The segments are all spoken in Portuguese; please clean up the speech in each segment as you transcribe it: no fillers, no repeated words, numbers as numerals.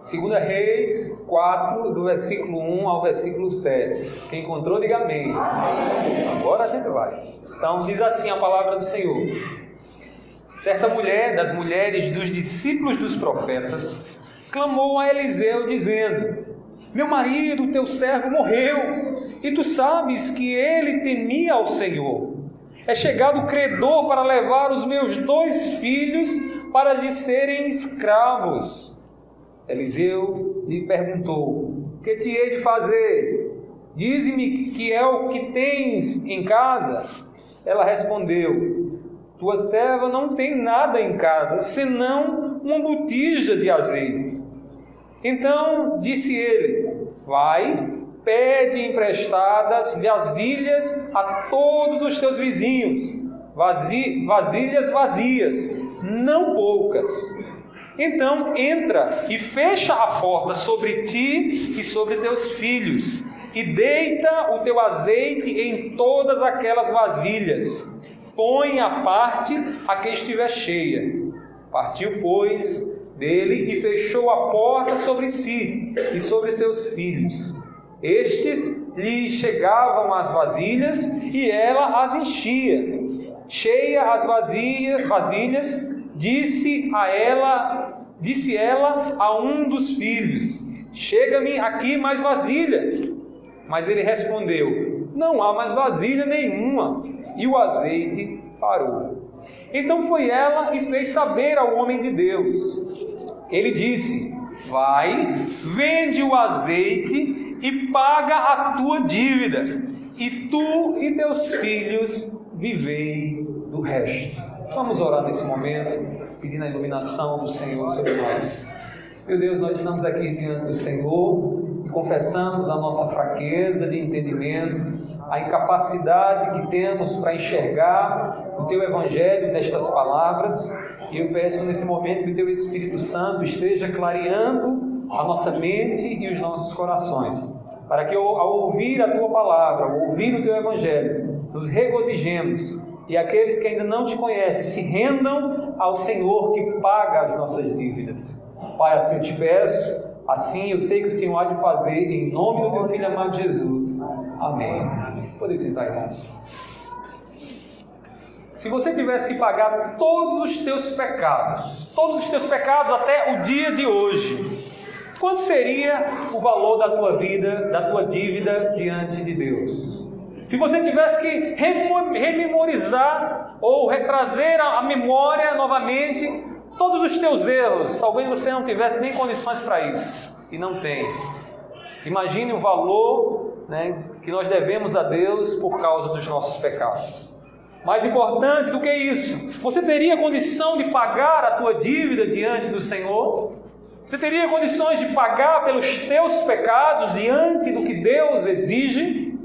2 Reis 4, do versículo 1 ao versículo 7. Quem encontrou, diga amém. Agora a gente vai. Então diz assim a palavra do Senhor. Certa mulher, das mulheres dos discípulos dos profetas, clamou a Eliseu dizendo: meu marido, teu servo, morreu, e tu sabes que ele temia ao Senhor. É chegado o credor para levar os meus 2 filhos para lhe serem escravos. Eliseu lhe perguntou: que te hei de fazer? Dize-me que é o que tens em casa. Ela respondeu: tua serva não tem nada em casa, senão uma botija de azeite. Então disse ele: vai, pede emprestadas vasilhas a todos os teus vizinhos, vasilhas vazias, não poucas. Então entra e fecha a porta sobre ti e sobre teus filhos, e deita o teu azeite em todas aquelas vasilhas. Põe à parte a que estiver cheia. Partiu, pois, dele e fechou a porta sobre si e sobre seus filhos. Estes lhe chegavam as vasilhas e ela as enchia. Cheia as vasilhas, disse ela a um dos filhos: chega-me aqui mais vasilha. Mas ele respondeu: não há mais vasilha nenhuma. E o azeite parou. Então foi ela e fez saber ao homem de Deus. Ele disse: vai, vende o azeite e paga a tua dívida, e tu e teus filhos vivei do resto. Vamos orar nesse momento, pedindo a iluminação do Senhor sobre nós. Meu Deus, nós estamos aqui diante do Senhor e confessamos a nossa fraqueza de entendimento, a incapacidade que temos para enxergar o Teu Evangelho nestas palavras. E eu peço nesse momento que o Teu Espírito Santo esteja clareando a nossa mente e os nossos corações, para que ao ouvir a Tua palavra, ao ouvir o Teu Evangelho, nos regozijemos e aqueles que ainda não Te conhecem se rendam ao Senhor que paga as nossas dívidas. Pai, assim eu Te peço, assim eu sei que o Senhor há de fazer, em nome do Teu Filho amado Jesus. Amém. Podem sentar, irmãos. Se você tivesse que pagar todos os teus pecados até o dia de hoje, quanto seria o valor da tua vida, da tua dívida diante de Deus? Se você tivesse que rememorizar ou retrazer à memória novamente todos os teus erros, talvez você não tivesse nem condições para isso, e não tem. Imagine o valor, que nós devemos a Deus por causa dos nossos pecados. Mais importante do que isso, você teria condição de pagar a tua dívida diante do Senhor? Você teria condições de pagar pelos teus pecados diante do que Deus exige?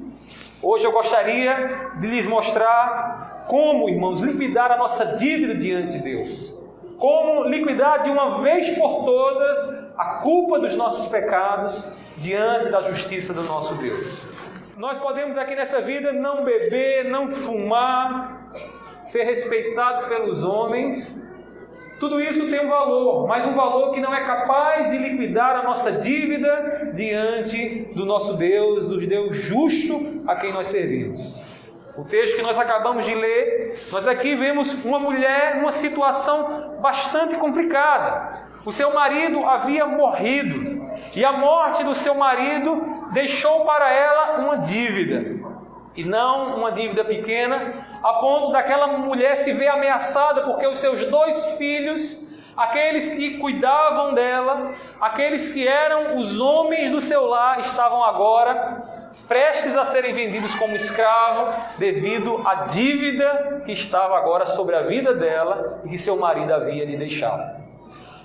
Hoje eu gostaria de lhes mostrar como, irmãos, liquidar a nossa dívida diante de Deus. Como liquidar de uma vez por todas a culpa dos nossos pecados diante da justiça do nosso Deus. Nós podemos aqui nessa vida não beber, não fumar, ser respeitado pelos homens. Tudo isso tem um valor, mas um valor que não é capaz de liquidar a nossa dívida diante do nosso Deus, do Deus justo a quem nós servimos. O texto que nós acabamos de ler, nós aqui vemos uma mulher numa situação bastante complicada. O seu marido havia morrido e a morte do seu marido deixou para ela uma dívida. E não uma dívida pequena, a ponto daquela mulher se ver ameaçada porque os seus 2 filhos, aqueles que cuidavam dela, aqueles que eram os homens do seu lar, estavam agora prestes a serem vendidos como escravo devido à dívida que estava agora sobre a vida dela e que seu marido havia lhe deixado.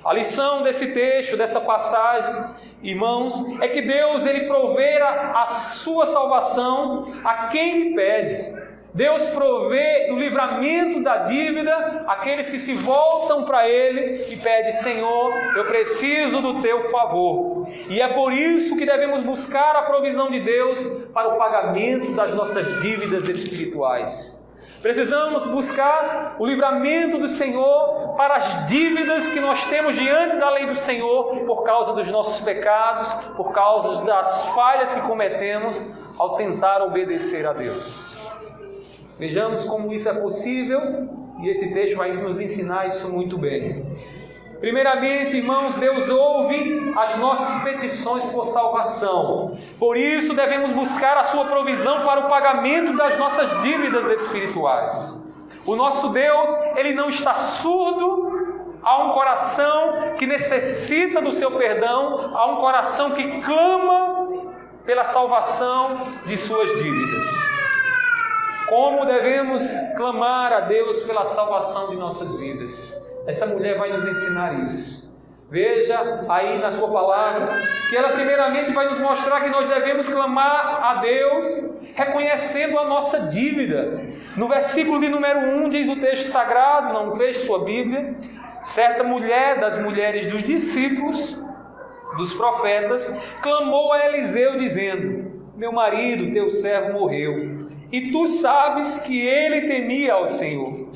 A lição desse texto, dessa passagem, irmãos, é que Deus ele provera a sua salvação a quem lhe pede. Deus provê o livramento da dívida àqueles que se voltam para Ele e pedem: Senhor, eu preciso do Teu favor. E é por isso que devemos buscar a provisão de Deus para o pagamento das nossas dívidas espirituais. Precisamos buscar o livramento do Senhor para as dívidas que nós temos diante da lei do Senhor por causa dos nossos pecados, por causa das falhas que cometemos ao tentar obedecer a Deus. Vejamos como isso é possível e esse texto vai nos ensinar isso muito bem. Primeiramente, irmãos, Deus ouve as nossas petições por salvação. Por isso, devemos buscar a sua provisão para o pagamento das nossas dívidas espirituais. O nosso Deus, Ele não está surdo a um coração que necessita do seu perdão, a um coração que clama pela salvação de suas dívidas. Como devemos clamar a Deus pela salvação de nossas vidas? Essa mulher vai nos ensinar isso. Veja aí na sua palavra que ela primeiramente vai nos mostrar que nós devemos clamar a Deus reconhecendo a nossa dívida. No versículo de número 1 diz o texto sagrado, não fez sua Bíblia, certa mulher das mulheres dos discípulos, dos profetas, clamou a Eliseu dizendo: meu marido, teu servo, morreu, e tu sabes que ele temia ao Senhor.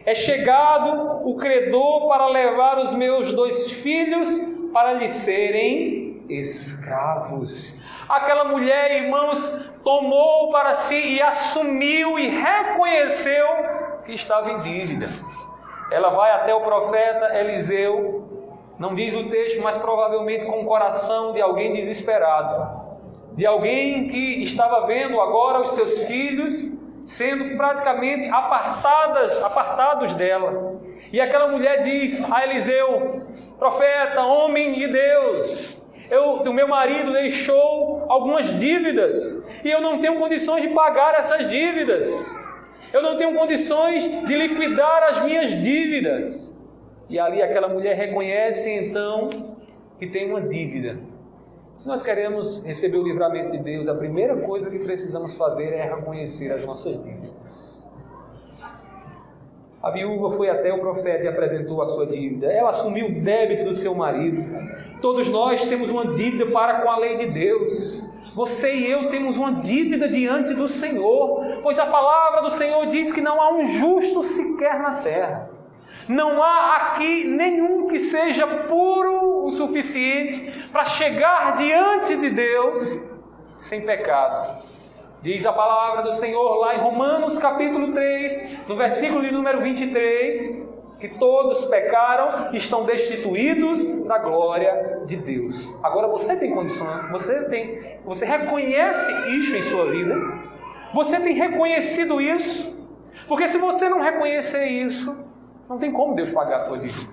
É chegado o credor para levar os meus 2 filhos para lhe serem escravos. Aquela mulher, irmãos, tomou para si e assumiu e reconheceu que estava em dívida. Ela vai até o profeta Eliseu, não diz o texto, mas provavelmente com o coração de alguém desesperado, de alguém que estava vendo agora os seus filhos sendo praticamente apartados dela. E aquela mulher diz a Eliseu: profeta, homem de Deus, o meu marido deixou algumas dívidas e eu não tenho condições de pagar essas dívidas. Eu não tenho condições de liquidar as minhas dívidas. E ali aquela mulher reconhece então que tem uma dívida. Se nós queremos receber o livramento de Deus, a primeira coisa que precisamos fazer é reconhecer as nossas dívidas. A viúva foi até o profeta e apresentou a sua dívida. Ela assumiu o débito do seu marido. Todos nós temos uma dívida para com a lei de Deus. Você e eu temos uma dívida diante do Senhor, pois a palavra do Senhor diz que não há um justo sequer na terra. Não há aqui nenhum que seja puro o suficiente para chegar diante de Deus sem pecado. Diz a palavra do Senhor lá em Romanos capítulo 3, no versículo de número 23, que todos pecaram e estão destituídos da glória de Deus. Agora você tem condições, você reconhece isso em sua vida? Você tem reconhecido isso? Porque se você não reconhecer isso, não tem como Deus pagar a tua dívida.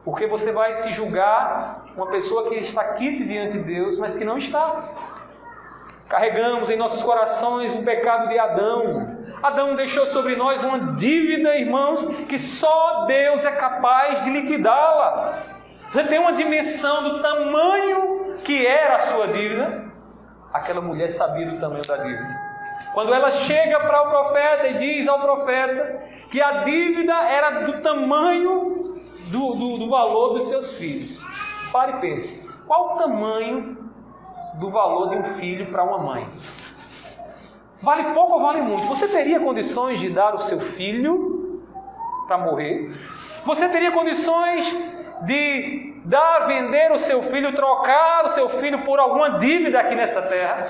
Porque você vai se julgar uma pessoa que está quite diante de Deus, mas que não está. Carregamos em nossos corações o pecado de Adão. Adão deixou sobre nós uma dívida, irmãos, que só Deus é capaz de liquidá-la. Você tem uma dimensão do tamanho que era a sua dívida? Aquela mulher sabia do tamanho da dívida. Quando ela chega para o profeta e diz ao profeta que a dívida era do tamanho do valor dos seus filhos. Pare e pense, qual o tamanho do valor de um filho para uma mãe? Vale pouco ou vale muito? Você teria condições de dar o seu filho para morrer? Você teria condições de vender o seu filho, trocar o seu filho por alguma dívida aqui nessa terra?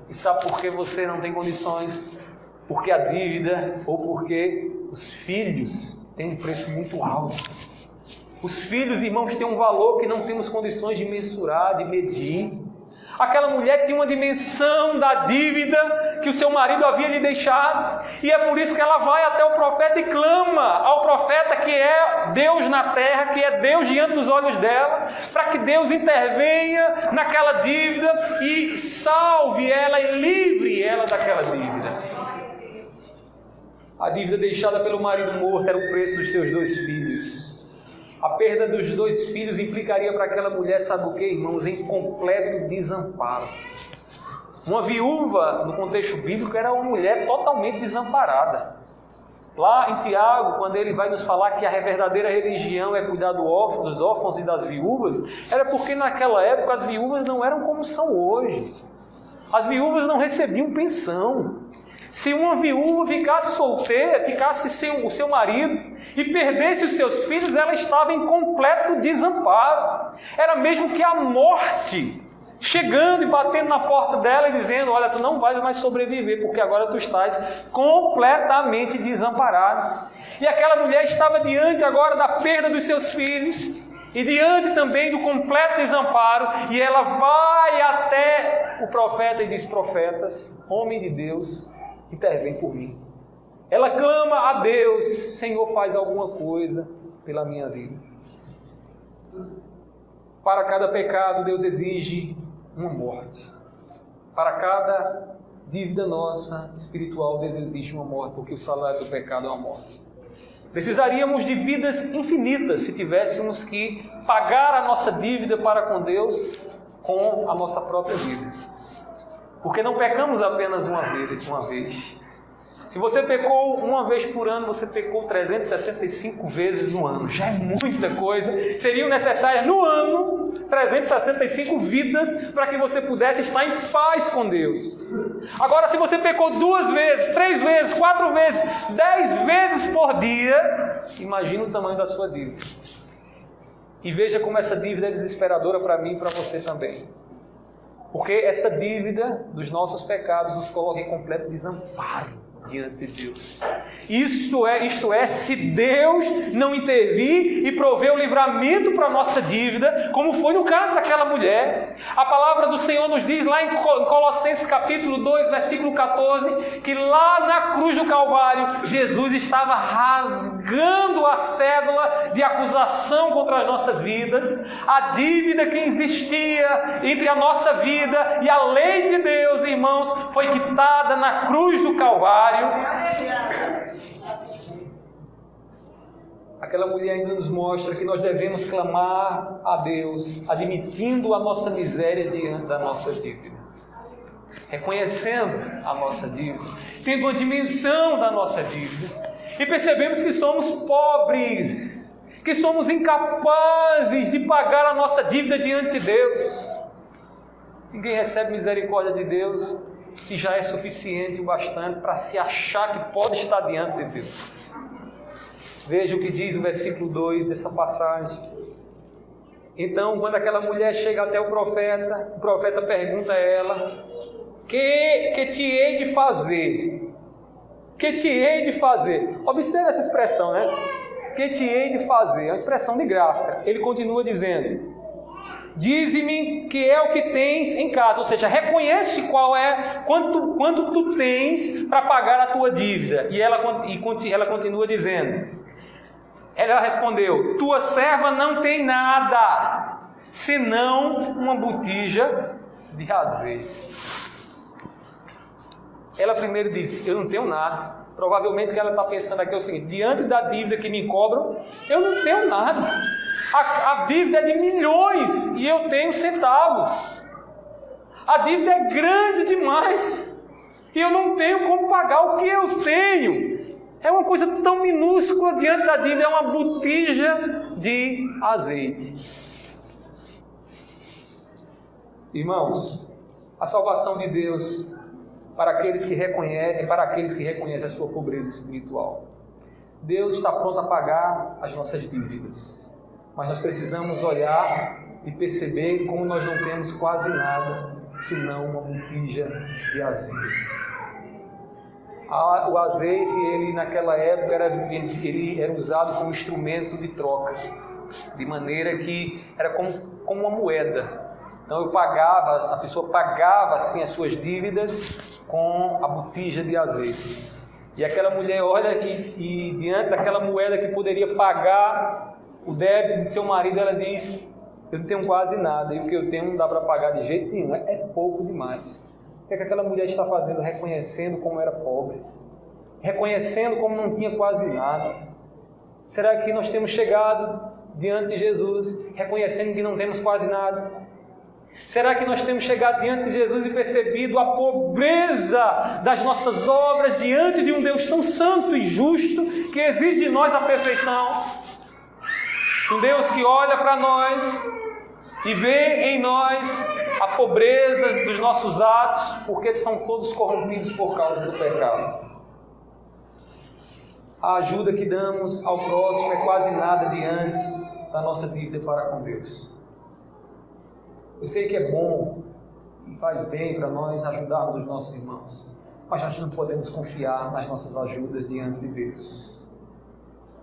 E sabe por que você não tem condições? Porque a dívida ou porque os filhos têm um preço muito alto. Os filhos, irmãos, têm um valor que não temos condições de mensurar, de medir. Aquela mulher tinha uma dimensão da dívida que o seu marido havia lhe deixado. E é por isso que ela vai até o profeta e clama ao profeta, que é Deus na terra, que é Deus diante dos olhos dela, para que Deus intervenha naquela dívida e salve ela e livre ela daquela dívida. A dívida deixada pelo marido morto era o preço dos seus 2 filhos. A perda dos 2 filhos implicaria para aquela mulher, sabe o que, irmãos? Em completo desamparo. Uma viúva, no contexto bíblico, era uma mulher totalmente desamparada. Lá em Tiago, quando ele vai nos falar que a verdadeira religião é cuidar dos órfãos e das viúvas, era porque naquela época as viúvas não eram como são hoje. As viúvas não recebiam pensão. Se uma viúva ficasse solteira, ficasse sem o seu marido e perdesse os seus filhos, ela estava em completo desamparo. Era mesmo que a morte chegando e batendo na porta dela e dizendo: olha, tu não vais mais sobreviver, porque agora tu estás completamente desamparado. E aquela mulher estava diante agora da perda dos seus filhos e diante também do completo desamparo, e ela vai até o profeta e diz: profetas, homem de Deus, intervém por mim. Ela clama a Deus: Senhor, faz alguma coisa pela minha vida. Para cada pecado, Deus exige uma morte. Para cada dívida nossa espiritual, Deus exige uma morte, porque o salário do pecado é uma morte. Precisaríamos de vidas infinitas se tivéssemos que pagar a nossa dívida para com Deus com a nossa própria vida. Porque não pecamos apenas uma vez. Se você pecou uma vez por ano, você pecou 365 vezes no ano. Já é muita coisa. Seriam necessárias no ano 365 vidas para que você pudesse estar em paz com Deus. Agora, se você pecou 2 vezes, 3 vezes, 4 vezes, 10 vezes por dia, imagina o tamanho da sua dívida. E veja como essa dívida é desesperadora para mim e para você também. Porque essa dívida dos nossos pecados nos coloca em completo desamparo diante de Deus. Isto é, se Deus não intervir e prover o livramento para a nossa dívida, como foi no caso daquela mulher. A palavra do Senhor nos diz lá em Colossenses capítulo 2, versículo 14, que lá na cruz do Calvário, Jesus estava rasgando a cédula de acusação contra as nossas vidas, a dívida que existia entre a nossa vida e a lei de Deus, irmãos, foi quitada na cruz do Calvário. Aquela mulher ainda nos mostra que nós devemos clamar a Deus, admitindo a nossa miséria diante da nossa dívida, reconhecendo a nossa dívida, tendo uma dimensão da nossa dívida, e percebemos que somos pobres, que somos incapazes de pagar a nossa dívida diante de Deus. Ninguém recebe misericórdia de Deus se já é suficiente o bastante para se achar que pode estar diante de Deus. Veja o que diz o versículo 2 dessa passagem. Então, quando aquela mulher chega até o profeta pergunta a ela: que te hei de fazer? Que te hei de fazer? Observe essa expressão, né? Que te hei de fazer? É uma expressão de graça. Ele continua dizendo: dize-me que é o que tens em casa. Ou seja, reconhece quanto tu tens para pagar a tua dívida. E ela continua dizendo. Ela respondeu: tua serva não tem nada, senão uma botija de azeite. Ela primeiro disse: eu não tenho nada. Provavelmente o que ela está pensando aqui é o seguinte: diante da dívida que me cobram, eu não tenho nada. A dívida é de milhões e eu tenho centavos. A dívida é grande demais e eu não tenho como pagar o que eu tenho. É uma coisa tão minúscula diante da dívida, é uma botija de azeite. Irmãos, a salvação de Deus para aqueles que reconhecem a sua pobreza espiritual. Deus está pronto a pagar as nossas dívidas, mas nós precisamos olhar e perceber como nós não temos quase nada, senão uma botija de azeite. O azeite, ele naquela época ele era usado como instrumento de troca, de maneira que era como uma moeda. Então a pessoa pagava assim as suas dívidas com a botija de azeite. E aquela mulher olha e diante daquela moeda que poderia pagar o débito de seu marido, ela diz: eu não tenho quase nada, e o que eu tenho não dá para pagar de jeito nenhum, é pouco demais. O que aquela mulher está fazendo? Reconhecendo como era pobre, reconhecendo como não tinha quase nada. Será que nós temos chegado diante de Jesus reconhecendo que não temos quase nada? Será que nós temos chegado diante de Jesus e percebido a pobreza das nossas obras diante de um Deus tão santo e justo que exige de nós a perfeição? Um Deus que olha para nós e vê em nós a pobreza dos nossos atos, porque são todos corrompidos por causa do pecado. A ajuda que damos ao próximo é quase nada diante da nossa dívida para com Deus. Eu sei que é bom e faz bem para nós ajudarmos os nossos irmãos, mas nós não podemos confiar nas nossas ajudas diante de Deus.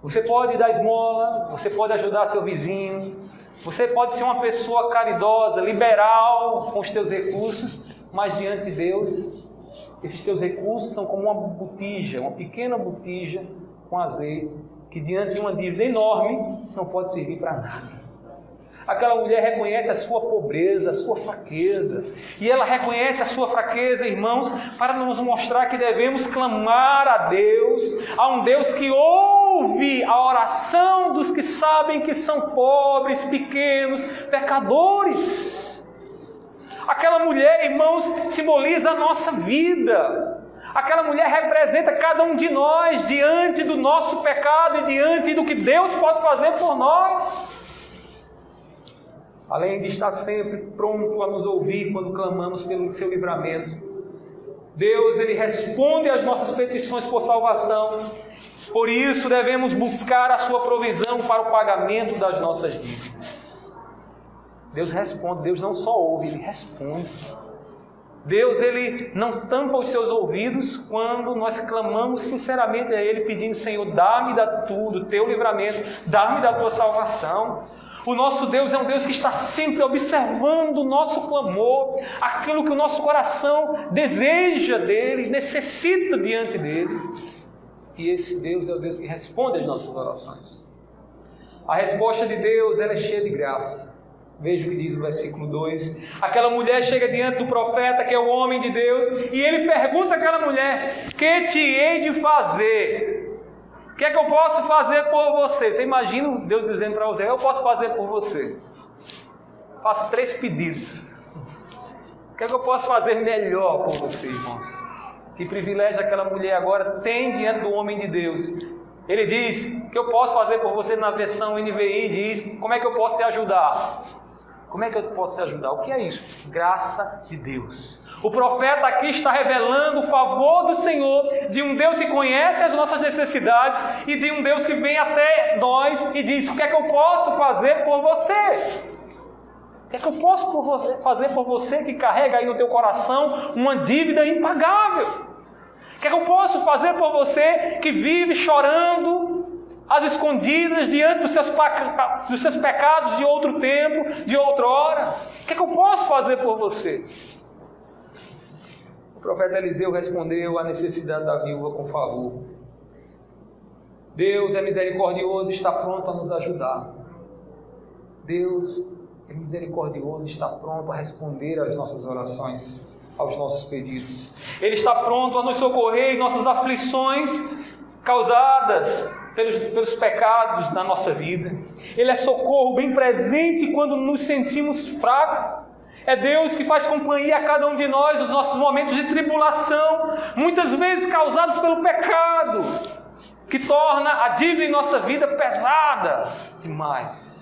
Você pode dar esmola, você pode ajudar seu vizinho, você pode ser uma pessoa caridosa, liberal com os teus recursos, mas diante de Deus, esses teus recursos são como uma botija, uma pequena botija com azeite, que diante de uma dívida enorme não pode servir para nada. Aquela mulher reconhece a sua pobreza, a sua fraqueza. E ela reconhece a sua fraqueza, irmãos, para nos mostrar que devemos clamar a Deus, a um Deus que ouve a oração dos que sabem que são pobres, pequenos, pecadores. Aquela mulher, irmãos, simboliza a nossa vida. Aquela mulher representa cada um de nós diante do nosso pecado e diante do que Deus pode fazer por nós. Além de estar sempre pronto a nos ouvir quando clamamos pelo seu livramento, Deus, Ele responde às nossas petições por salvação. Por isso devemos buscar a sua provisão para o pagamento das nossas dívidas. Deus responde, Deus não só ouve, Ele responde. Deus, Ele não tampa os seus ouvidos quando nós clamamos sinceramente a Ele, pedindo: Senhor, dá-me do teu livramento, dá-me da tua salvação. O nosso Deus é um Deus que está sempre observando o nosso clamor, aquilo que o nosso coração deseja dEle, necessita diante dEle. E esse Deus é o Deus que responde às nossas orações. A resposta de Deus, ela é cheia de graça. Veja o que diz no versículo 2. Aquela mulher chega diante do profeta, que é o homem de Deus, e ele pergunta àquela mulher: que te hei de fazer? O que é que eu posso fazer por você? Você imagina Deus dizendo para você: eu posso fazer por você. Faço 3 pedidos. O que é que eu posso fazer melhor por você, irmãos? Que privilégio aquela mulher agora tem diante do homem de Deus. Ele diz: o que eu posso fazer por você, na versão NVI diz: como é que eu posso te ajudar? Como é que eu posso te ajudar? O que é isso? Graça de Deus. O profeta aqui está revelando o favor do Senhor, de um Deus que conhece as nossas necessidades e de um Deus que vem até nós e diz: o que é que eu posso fazer por você? O que é que eu posso fazer por você que carrega aí no teu coração uma dívida impagável? O que é que eu posso fazer por você que vive chorando às escondidas diante dos seus pecados de outro tempo, de outra hora? O que é que eu posso fazer por você? O profeta Eliseu respondeu à necessidade da viúva com favor. Deus é misericordioso e está pronto a nos ajudar. Deus é misericordioso e está pronto a responder às nossas orações, aos nossos pedidos. Ele está pronto a nos socorrer em nossas aflições causadas pelos pecados da nossa vida. Ele é socorro bem presente quando nos sentimos fracos. É Deus que faz companhia a cada um de nós nos nossos momentos de tribulação, muitas vezes causados pelo pecado, que torna a dívida em nossa vida pesada demais.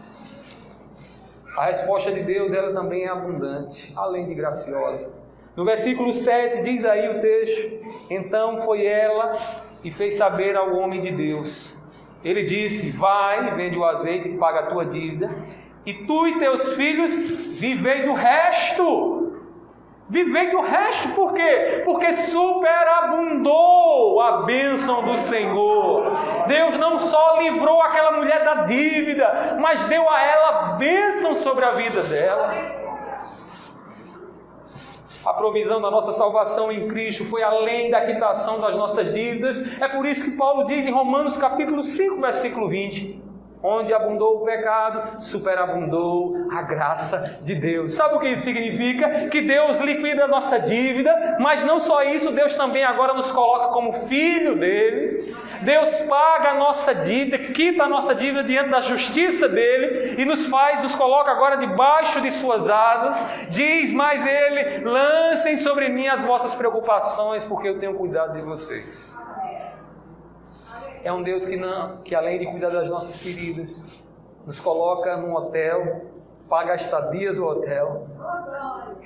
A resposta de Deus, ela também é abundante, além de graciosa. No versículo 7 diz aí o texto: então foi ela e fez saber ao homem de Deus. Ele disse: vai, vende o azeite e paga a tua dívida, e tu e teus filhos vivei do resto. Vivei do resto, por quê? Porque superabundou a bênção do Senhor. Deus não só livrou aquela mulher da dívida, mas deu a ela bênção sobre a vida dela. A provisão da nossa salvação em Cristo foi além da quitação das nossas dívidas. É por isso que Paulo diz em Romanos capítulo 5, versículo 20: onde abundou o pecado, superabundou a graça de Deus. Sabe o que isso significa? Que Deus liquida a nossa dívida, mas não só isso, Deus também agora nos coloca como filho dele. Deus paga a nossa dívida, quita a nossa dívida diante da justiça dele e nos coloca agora debaixo de suas asas. Diz mais ele: lancem sobre mim as vossas preocupações, porque eu tenho cuidado de vocês. É um Deus que além de cuidar das nossas feridas, nos coloca num hotel, paga a estadia do hotel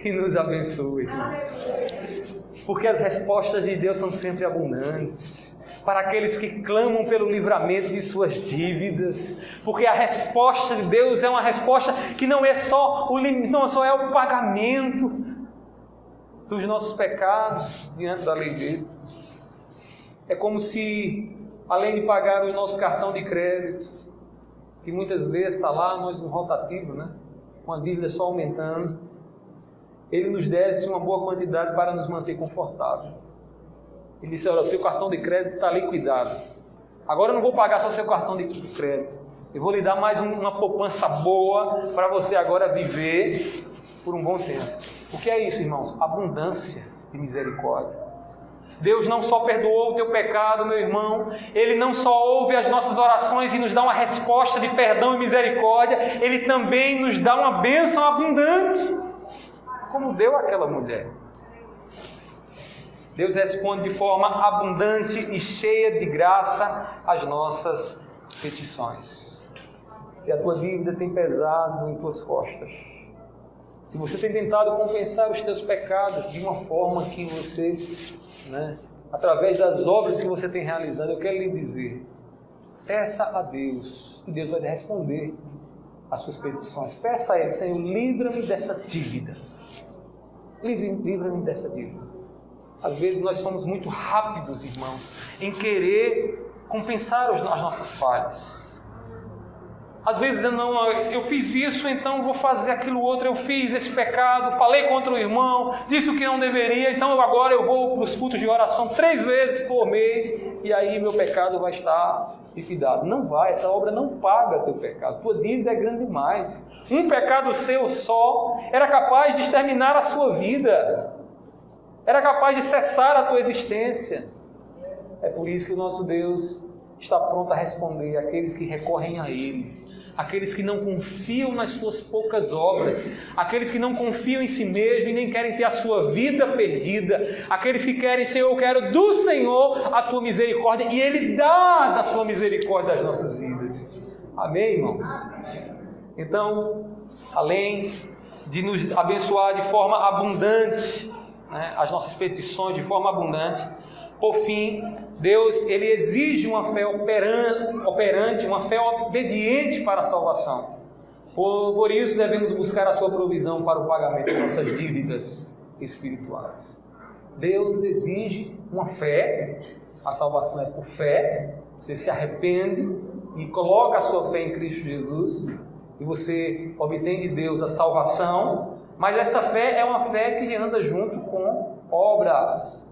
e nos abençoe. Porque as respostas de Deus são sempre abundantes para aqueles que clamam pelo livramento de suas dívidas, porque a resposta de Deus é uma resposta que não é só o pagamento dos nossos pecados diante da lei dele. É como se, além de pagar o nosso cartão de crédito, que muitas vezes está lá, nós no rotativo, né? Com a dívida só aumentando, ele nos desse uma boa quantidade para nos manter confortável. Ele disse: olha, o seu cartão de crédito está liquidado. Agora eu não vou pagar só seu cartão de crédito. Eu vou lhe dar mais uma poupança boa para você agora viver por um bom tempo. O que é isso, irmãos? Abundância de misericórdia. Deus não só perdoou o teu pecado, meu irmão, Ele não só ouve as nossas orações e nos dá uma resposta de perdão e misericórdia, Ele também nos dá uma bênção abundante, como deu àquela mulher. Deus responde de forma abundante e cheia de graça às nossas petições. Se a tua dívida tem pesado em tuas costas, se você tem tentado compensar os teus pecados de uma forma que você, através das obras que você tem realizado, eu quero lhe dizer, peça a Deus, e Deus vai responder às suas petições. Peça a Ele: Senhor, livra-me dessa dívida. Livra-me dessa dívida. Às vezes nós somos muito rápidos, irmãos, em querer compensar as nossas falhas. Às vezes eu fiz isso, então vou fazer aquilo outro, eu fiz esse pecado, falei contra o irmão, disse o que não deveria, então agora eu vou para os cultos de oração 3 vezes por mês, e aí meu pecado vai estar liquidado. Não vai, essa obra não paga teu pecado, tua dívida é grande demais. Um pecado seu só era capaz de exterminar a sua vida, era capaz de cessar a tua existência. É por isso que o nosso Deus está pronto a responder àqueles que recorrem a Ele, aqueles que não confiam nas suas poucas obras, aqueles que não confiam em si mesmo e nem querem ter a sua vida perdida, aqueles que querem: Senhor, eu quero do Senhor a tua misericórdia, e Ele dá da sua misericórdia às nossas vidas. Amém, irmãos? Então, além de nos abençoar de forma abundante, as nossas petições de forma abundante, por fim, Deus, Ele exige uma fé operante, uma fé obediente para a salvação. Por isso devemos buscar a sua provisão para o pagamento de nossas dívidas espirituais. Deus exige uma fé, a salvação é por fé, você se arrepende e coloca a sua fé em Cristo Jesus, e você obtém de Deus a salvação, mas essa fé é uma fé que anda junto com obras.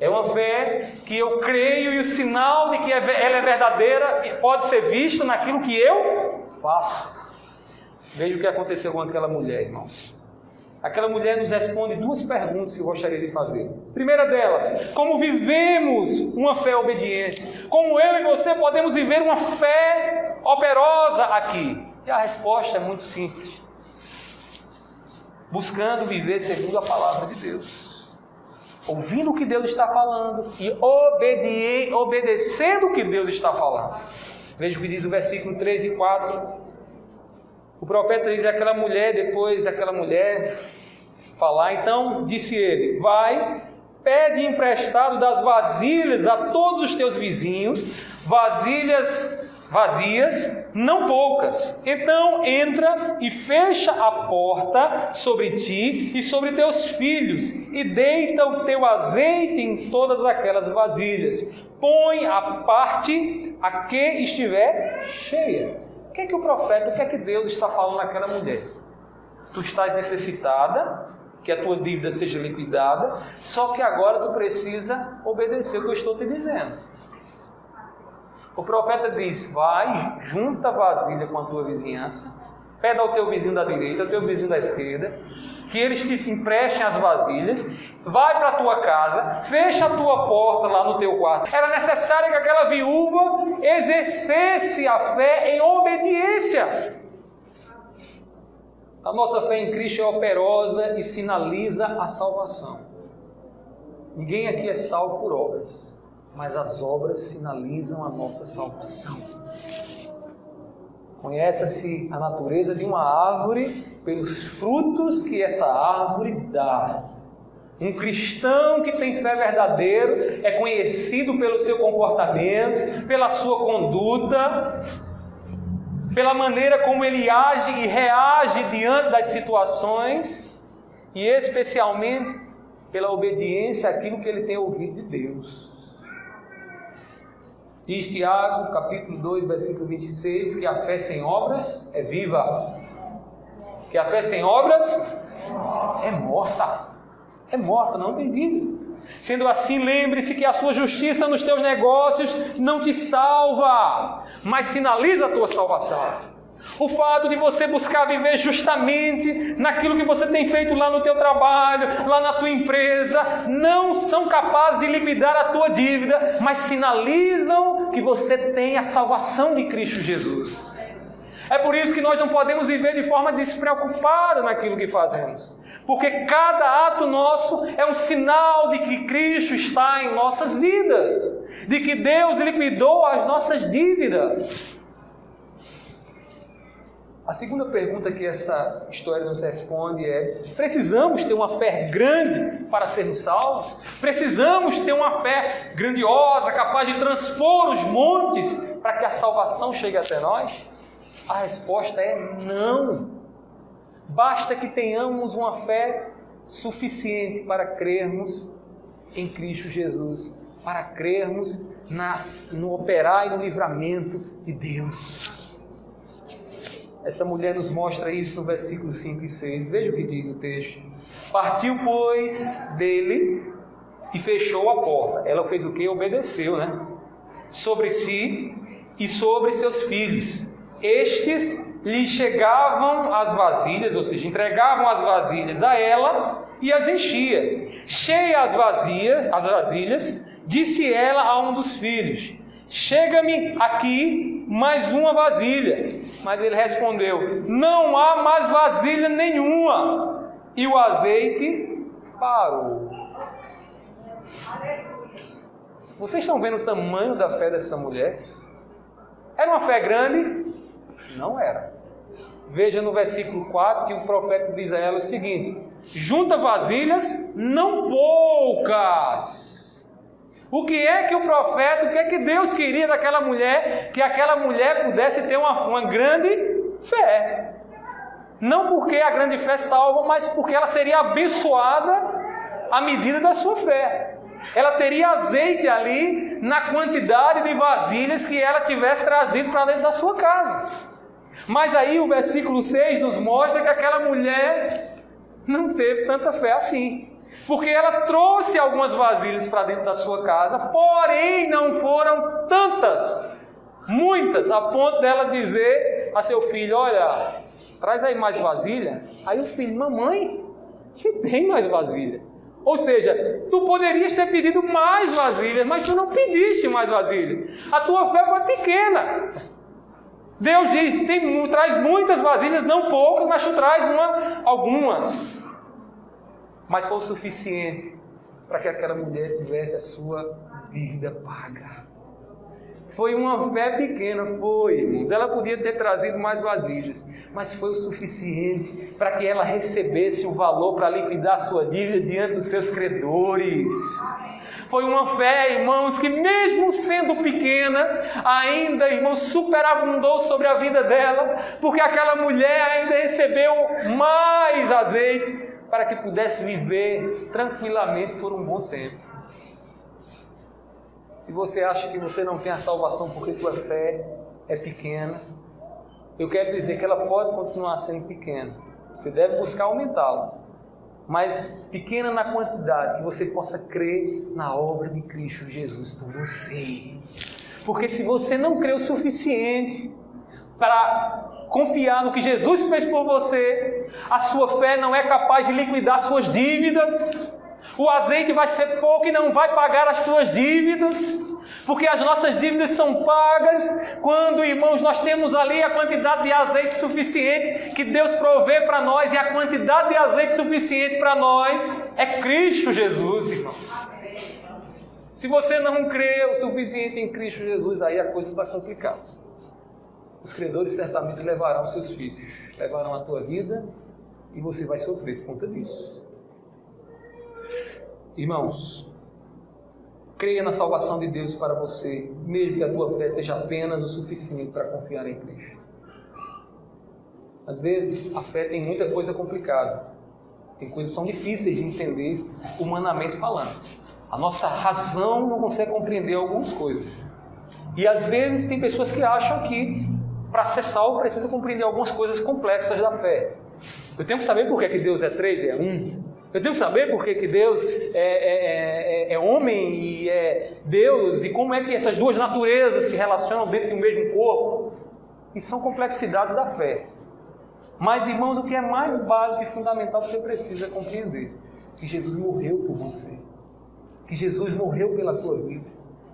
É uma fé que eu creio, e o sinal de que ela é verdadeira pode ser visto naquilo que eu faço. Veja o que aconteceu com aquela mulher, irmãos. Aquela mulher nos responde 2 perguntas que eu gostaria de fazer. Primeira delas: como vivemos uma fé obediente? Como eu e você podemos viver uma fé operosa aqui? E a resposta é muito simples: buscando viver segundo a palavra de Deus, ouvindo o que Deus está falando e obedecendo o que Deus está falando. Veja o que diz o versículo 3 e 4. O profeta diz àquela mulher, depois daquela mulher falar: então disse ele: vai, pede emprestado das vasilhas a todos os teus vizinhos, vasilhas vazias, não poucas. Então entra e fecha a porta sobre ti e sobre teus filhos, e deita o teu azeite em todas aquelas vasilhas. Põe a parte a que estiver cheia. O que é que o profeta, o que é que Deus está falando àquela mulher? Tu estás necessitada, que a tua dívida seja liquidada, só que agora tu precisa obedecer o que eu estou te dizendo. O profeta diz: vai, junta a vasilha com a tua vizinhança, pede ao teu vizinho da direita, ao teu vizinho da esquerda, que eles te emprestem as vasilhas, vai para a tua casa, fecha a tua porta lá no teu quarto. Era necessário que aquela viúva exercesse a fé em obediência. A nossa fé em Cristo é operosa e sinaliza a salvação. Ninguém aqui é salvo por obras, mas as obras sinalizam a nossa salvação. Conhece-se a natureza de uma árvore pelos frutos que essa árvore dá. Um cristão que tem fé verdadeira é conhecido pelo seu comportamento, pela sua conduta, pela maneira como ele age e reage diante das situações e especialmente pela obediência àquilo que ele tem ouvido de Deus. Diz Tiago, capítulo 2, versículo 26, que a fé sem obras é viva. Que a fé sem obras é morta. É morta, não tem vida. Sendo assim, lembre-se que a sua justiça nos teus negócios não te salva, mas sinaliza a tua salvação. O fato de você buscar viver justamente naquilo que você tem feito lá no teu trabalho, lá na tua empresa, não são capazes de liquidar a tua dívida, mas sinalizam que você tem a salvação de Cristo Jesus. É por isso que nós não podemos viver de forma despreocupada naquilo que fazemos. Porque cada ato nosso é um sinal de que Cristo está em nossas vidas, de que Deus liquidou as nossas dívidas. A segunda pergunta que essa história nos responde é: precisamos ter uma fé grande para sermos salvos? Precisamos ter uma fé grandiosa, capaz de transpor os montes para que a salvação chegue até nós? A resposta é não. Basta que tenhamos uma fé suficiente para crermos em Cristo Jesus, para crermos no operar e no livramento de Deus. Essa mulher nos mostra isso no versículo 5 e 6. Veja o que diz o texto. Partiu, pois, dele e fechou a porta. Ela fez o quê? Obedeceu, né? Sobre si e sobre seus filhos. Estes lhe chegavam as vasilhas, ou seja, entregavam as vasilhas a ela e as enchia. Cheia as vasilhas, disse ela a um dos filhos: chega-me aqui mais uma vasilha. Mas ele respondeu: não há mais vasilha nenhuma. E o azeite parou. Vocês estão vendo o tamanho da fé dessa mulher? Era uma fé grande? Não era. Veja no versículo 4 que o profeta diz a ela o seguinte: junta vasilhas, não poucas. O que é que Deus queria daquela mulher? Que aquela mulher pudesse ter uma grande fé. Não porque a grande fé salva, mas porque ela seria abençoada à medida da sua fé. Ela teria azeite ali na quantidade de vasilhas que ela tivesse trazido para dentro da sua casa. Mas aí o versículo 6 nos mostra que aquela mulher não teve tanta fé assim. Porque ela trouxe algumas vasilhas para dentro da sua casa, porém não foram tantas, muitas, a ponto dela dizer a seu filho: olha, traz aí mais vasilha. Aí o filho: mamãe, que tem mais vasilha? Ou seja, tu poderias ter pedido mais vasilhas, mas tu não pediste mais vasilha. A tua fé foi pequena. Deus diz: traz muitas vasilhas, não poucas, mas tu traz algumas. Mas foi o suficiente para que aquela mulher tivesse a sua dívida paga. Foi uma fé pequena, foi, irmãos. Ela podia ter trazido mais vasilhas, mas foi o suficiente para que ela recebesse o valor para liquidar a sua dívida diante dos seus credores. Foi uma fé, irmãos, que mesmo sendo pequena, ainda, irmãos, superabundou sobre a vida dela, porque aquela mulher ainda recebeu mais azeite para que pudesse viver tranquilamente por um bom tempo. Se você acha que você não tem a salvação porque tua fé é pequena, eu quero dizer que ela pode continuar sendo pequena. Você deve buscar aumentá-la, mas pequena na quantidade, que você possa crer na obra de Cristo Jesus por você. Porque se você não crê o suficiente para confiar no que Jesus fez por você, a sua fé não é capaz de liquidar suas dívidas. O azeite vai ser pouco e não vai pagar as suas dívidas, porque as nossas dívidas são pagas quando, irmãos, nós temos ali a quantidade de azeite suficiente que Deus provê para nós, e a quantidade de azeite suficiente para nós é Cristo Jesus, irmãos. Se você não crê o suficiente em Cristo Jesus, aí a coisa está complicada. Os credores certamente levarão seus filhos, levarão a tua vida e você vai sofrer por conta disso. Irmãos, creia na salvação de Deus para você, mesmo que a tua fé seja apenas o suficiente para confiar em Cristo. Às vezes, a fé tem muita coisa complicada. Tem coisas que são difíceis de entender, humanamente falando. A nossa razão não consegue compreender algumas coisas. E às vezes tem pessoas que acham que para ser salvo precisa compreender algumas coisas complexas da fé. Eu tenho que saber por que Deus é 3 e é 1. Eu tenho que saber por que Deus é homem e é Deus, e como é que essas duas naturezas se relacionam dentro do mesmo corpo. E são complexidades da fé. Mas, irmãos, o que é mais básico e fundamental você precisa compreender: que Jesus morreu por você, que Jesus morreu pela tua vida,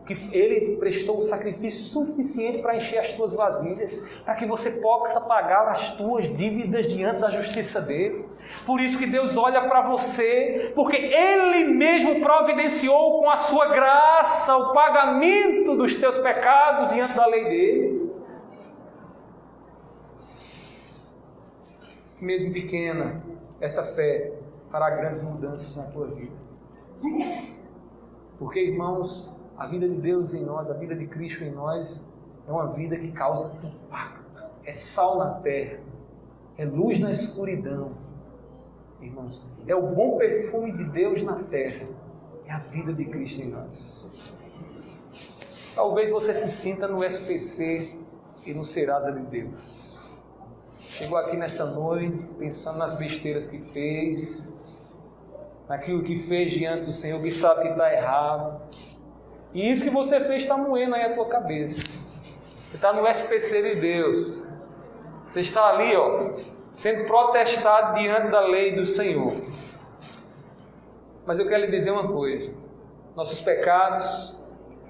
que Ele prestou o sacrifício suficiente para encher as tuas vasilhas, para que você possa pagar as tuas dívidas diante da justiça dEle. Por isso que Deus olha para você, porque Ele mesmo providenciou com a sua graça o pagamento dos teus pecados diante da lei dEle. Mesmo pequena, essa fé fará grandes mudanças na tua vida. Porque, irmãos, a vida de Deus em nós, a vida de Cristo em nós, é uma vida que causa impacto. É sal na terra, é luz na escuridão. Irmãos, é o bom perfume de Deus na terra, é a vida de Cristo em nós. Talvez você se sinta no SPC e no Serasa de Deus. Chegou aqui nessa noite pensando nas besteiras que fez, naquilo que fez diante do Senhor, que sabe que está errado. E isso que você fez está moendo aí a tua cabeça. Você está no SPC de Deus. Você está ali, sendo protestado diante da lei do Senhor. Mas eu quero lhe dizer uma coisa: nossos pecados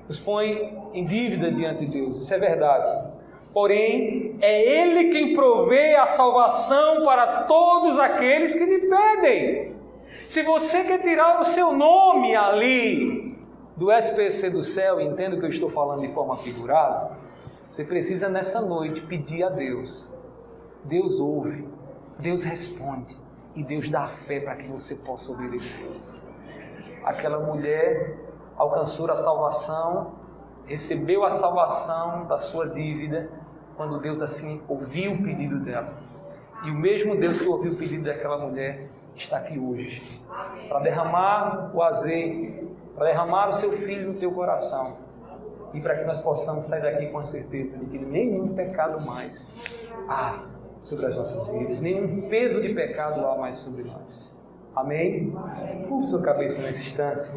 nos põem em dívida diante de Deus. Isso é verdade. Porém, é Ele quem provê a salvação para todos aqueles que lhe pedem. Se você quer tirar o seu nome ali do SPC do céu, entenda que eu estou falando de forma figurada, você precisa nessa noite pedir a Deus. Deus ouve, Deus responde e Deus dá a fé para que você possa obedecer. Aquela mulher alcançou a salvação, recebeu a salvação da sua dívida, quando Deus assim ouviu o pedido dela. E o mesmo Deus que ouviu o pedido daquela mulher está aqui hoje, para derramar o azeite, para derramar o seu filho no teu coração, e para que nós possamos sair daqui com a certeza de que nenhum pecado mais há sobre as nossas vidas, nenhum peso de pecado há mais sobre nós. Amém? Curva sua cabeça nesse instante.